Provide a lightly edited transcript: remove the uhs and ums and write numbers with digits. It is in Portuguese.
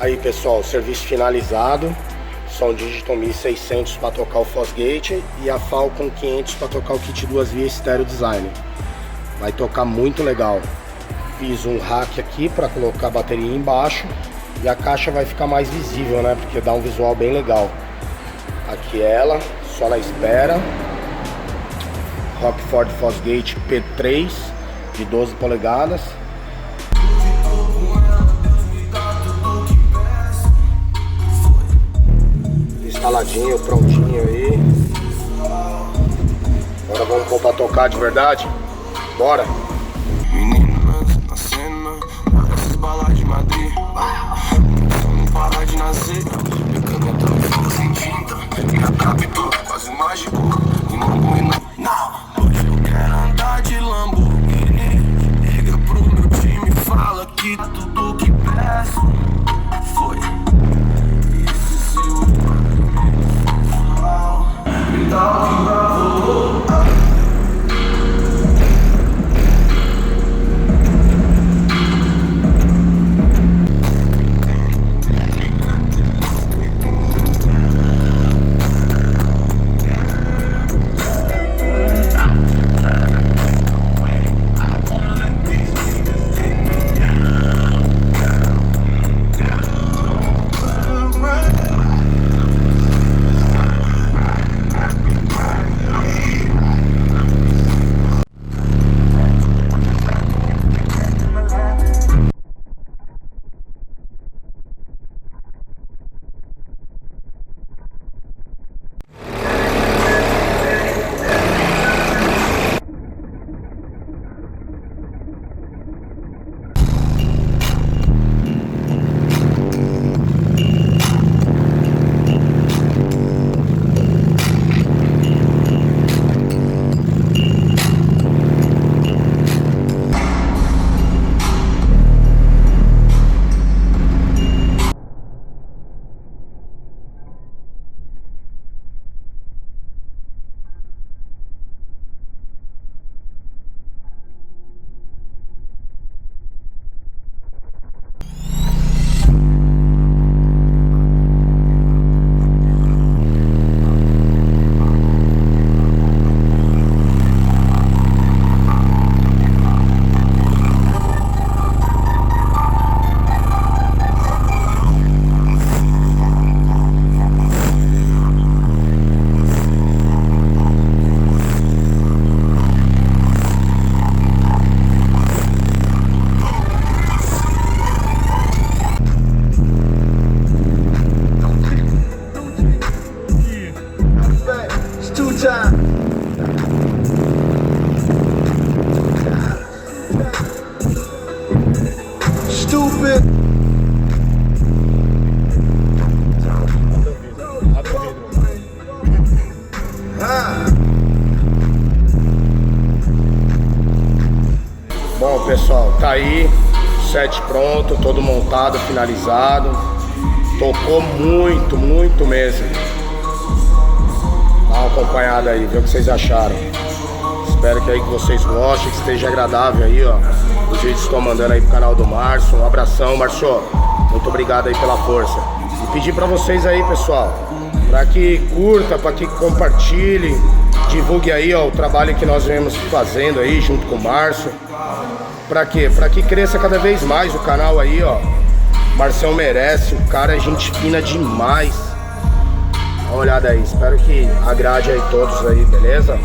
Aí pessoal, serviço finalizado. Som Digital 1600 para tocar o Fosgate e a Falcon 500 para tocar o kit 2 vias Stereo Design. Vai tocar muito legal. Fiz um rack aqui para colocar a bateria embaixo e a caixa vai ficar mais visível, né? Porque dá um visual bem legal. Aqui ela, só na espera. Rockford Fosgate P3 de 12 polegadas. Instaladinho, prontinho aí. Agora vamos pôr pra tocar de verdade? Bora! Meninas na cena, essas balas de Madrid. Não para de nascer. Minha caneta ficou sem tinta. Minha captura quase mágico. E não, hoje eu quero andar de Lamborghini. Liga pro meu time, fala que tudo que peço foi. Stupid. Bom pessoal, tá aí, set pronto, todo montado, finalizado. Tocou muito, muito mesmo. Dá uma acompanhada aí, vê o que vocês acharam. Espero que aí que vocês gostem, que esteja agradável aí, ó. Os vídeos que estou mandando aí pro canal do Márcio. Um abração, Márcio. Muito obrigado aí pela força. E pedir pra vocês aí, pessoal, pra que curta, pra que compartilhe, divulgue aí, ó, o trabalho que nós vemos fazendo aí junto com o Márcio. Pra quê? Pra que cresça cada vez mais o canal aí, ó. Marcião merece, o cara é gente fina demais. Dá uma olhada aí, espero que agrade aí todos aí, beleza?